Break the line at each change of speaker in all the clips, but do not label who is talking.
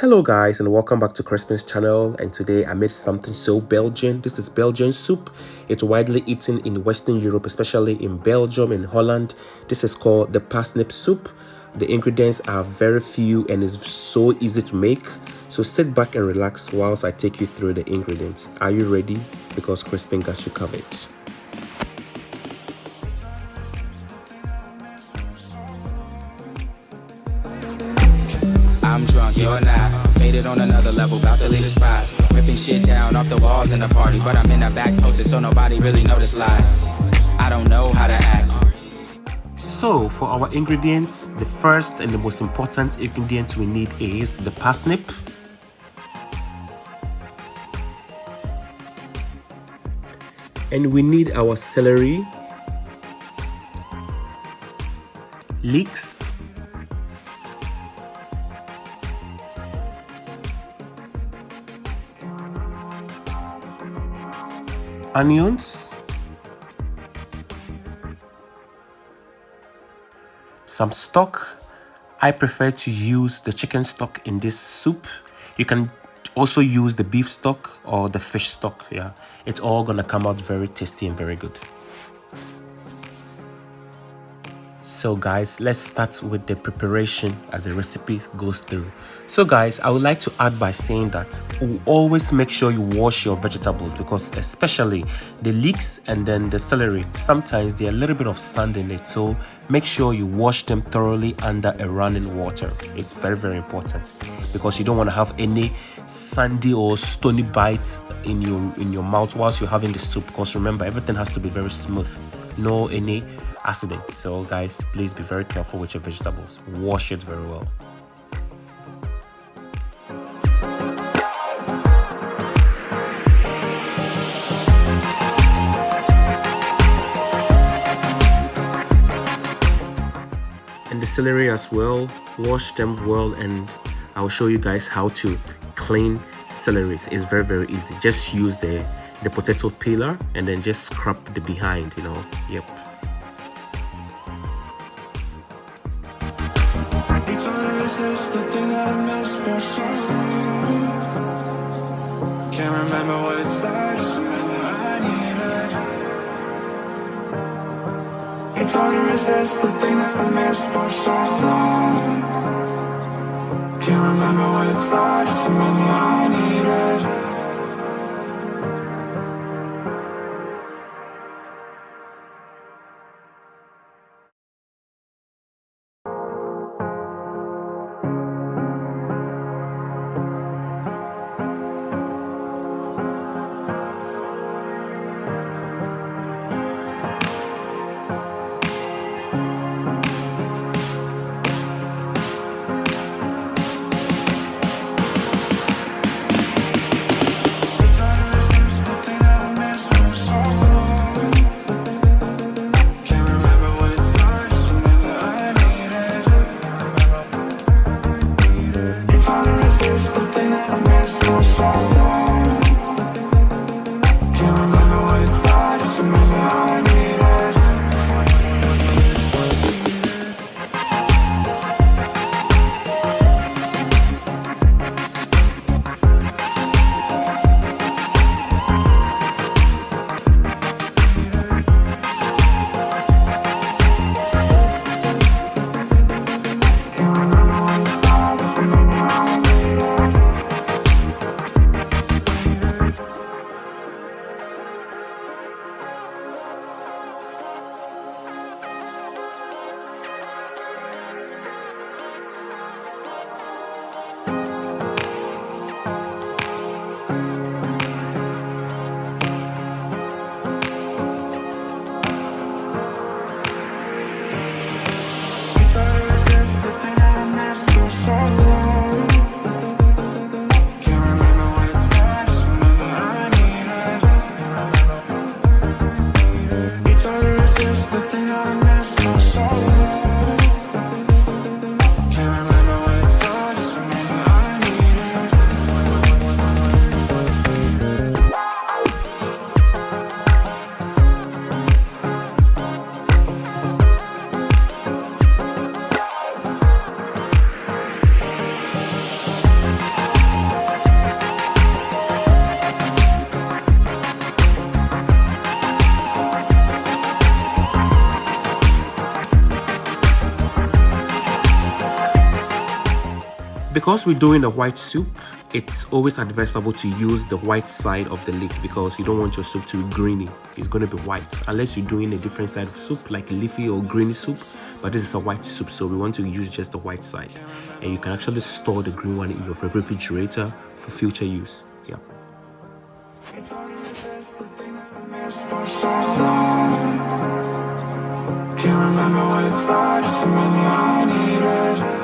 Hello guys and welcome back to Crispin's channel, and today I made something so Belgian. This is Belgian soup. It's widely eaten in Western Europe, especially in Belgium and Holland. This is called the parsnip soup. The ingredients are very few and it's so easy to make. So sit back and relax whilst I take you through the ingredients. Are you ready? Because Crispin got you covered.
I'm drunk, you're not. Faded on another level, about to leave the spot. Ripping shit down off the walls in the party, but I'm in the back posted, so nobody really noticed live. I don't know how to act.
So for our ingredients, the first and the most important ingredient we need is the parsnip, and we need our celery, leeks, onions, some stock. I prefer to use the chicken stock in this soup. You can also use the beef stock or the fish stock. Yeah, it's all gonna come out very tasty and very good. So guys, let's start with the preparation as the recipe goes through. So guys, I would like to add by saying that always make sure you wash your vegetables, because especially the leeks and then the celery, sometimes there's a little bit of sand in it. So make sure you wash them thoroughly under a running water. It's very, very important, because you don't want to have any sandy or stony bites in your mouth whilst you're having the soup, because remember, everything has to be very smooth, no any accident. So guys, please be very careful with your vegetables. Wash it very well. And the celery as well, wash them well, and I'll show you guys how to clean celery. It's very, very easy. Just use the potato peeler and then just scrub the behind, Yep.
Can't remember what it's like, just remember I need it. It's hard to resist the thing that I missed for so long. Can't remember what it's like, just remember I need it.
because we're doing a white soup, it's always advisable to use the white side of the leek because you don't want your soup to be greeny. It's going to be white unless you're doing a different side of soup like leafy or greeny soup, but this is a white soup, so we want to use just the white side, and you can actually store the green one in your refrigerator for future use. Yeah.
It's hard to resist the thing that I missed for so long. Can't remember what it's like, just a minute I need it.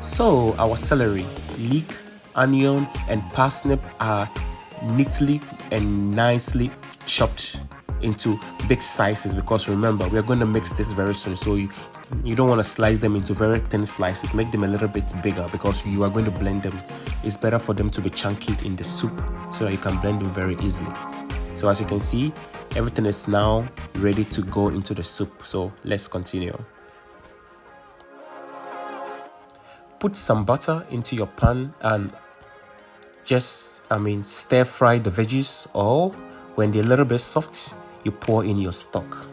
So our celery, leek, onion, and parsnip are neatly and nicely chopped into big slices because remember, we are going to mix this very soon, so you don't want to slice them into very thin slices. Make them a little bit bigger because you are going to blend them. It's better for them to be chunky in the soup so that you can blend them very easily. So as you can see, everything is now ready to go into the soup, so let's continue. Put some butter into your pan and just stir fry the veggies, or when they're a little bit soft, you pour in your stock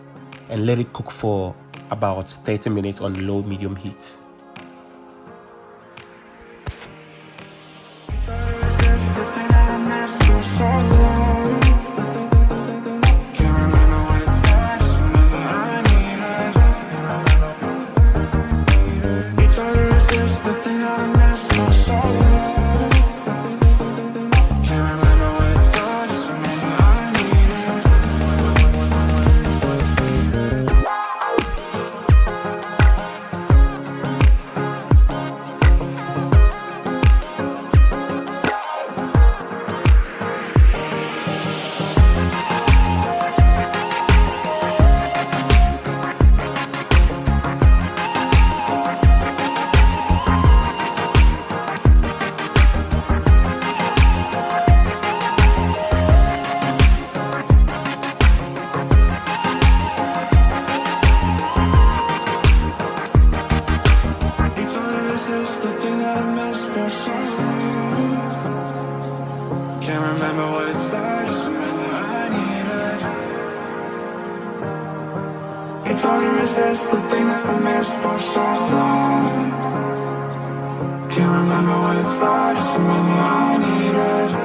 and let it cook for about 30 minutes on low medium heat.
Can't remember what it's like, just a minute I need it. It's hard to resist the thing that I missed for so long. Can't remember what it's like, just a minute I need it.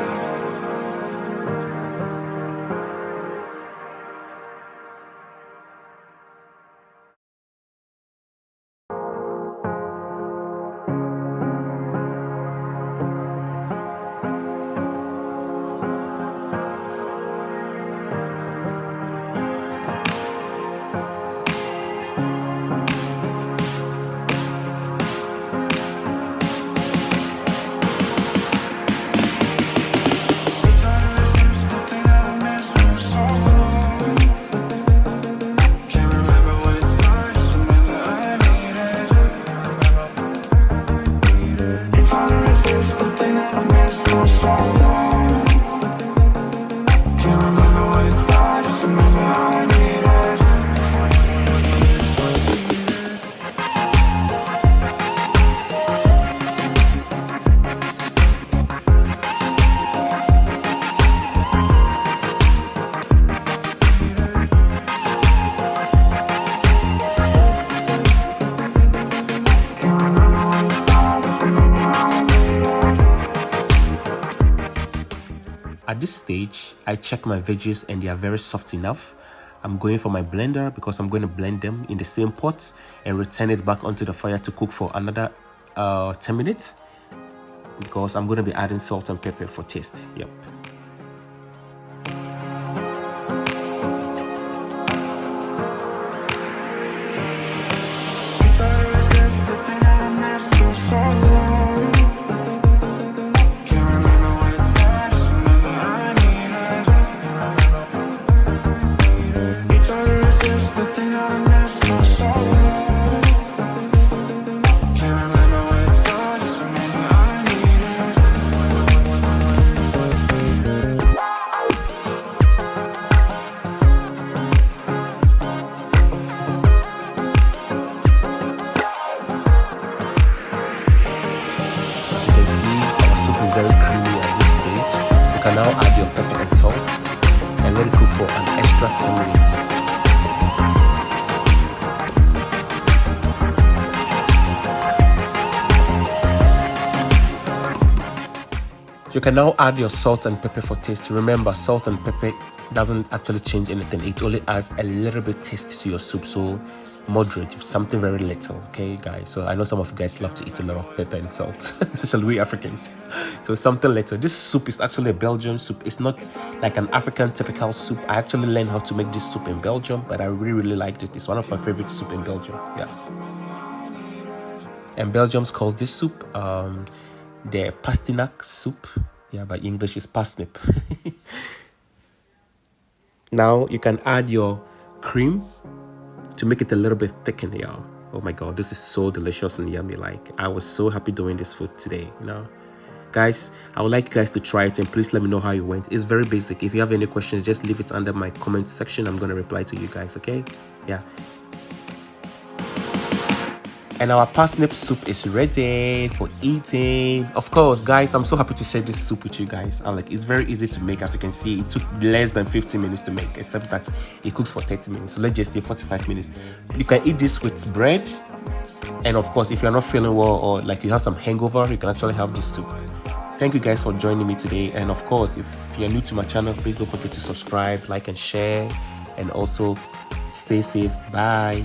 At this stage, I check my veggies and they are very soft enough. I'm going for my blender because I'm going to blend them in the same pot and return it back onto the fire to cook for another 10 minutes because I'm going to be adding salt and pepper for taste. Yep. extra 10 minutes. You can now add your salt and pepper for taste. Remember, salt and pepper doesn't actually change anything. It only adds a little bit taste to your soup. So moderate, something very little, okay guys? So I know some of you guys love to eat a lot of pepper and salt, especially we Africans. So something little. This soup is actually a Belgian soup. It's not like an African typical soup. I actually learned how to make this soup in Belgium, but I really liked it. It's one of my favorite soup in Belgium. Yeah. And Belgium calls this soup the pastinaak soup. Yeah, by English is parsnip. Now you can add your cream to make it a little bit thickened, y'all. Oh my god, this is so delicious and yummy. Like, I was so happy doing this food today, you know. Guys, I would like you guys to try it and please let me know how it went. It's very basic. If you have any questions, just leave it under my comment section. I'm gonna reply to you guys, okay? Yeah. And our parsnip soup is ready for eating. Of course, guys, I'm so happy to share this soup with you guys. It's very easy to make. As you can see, it took less than 15 minutes to make, except that it cooks for 30 minutes. So let's just say 45 minutes. You can eat this with bread. And of course, if you're not feeling well or like you have some hangover, you can actually have this soup. Thank you guys for joining me today. And of course, if you're new to my channel, please don't forget to subscribe, like, and share. And also, stay safe. Bye.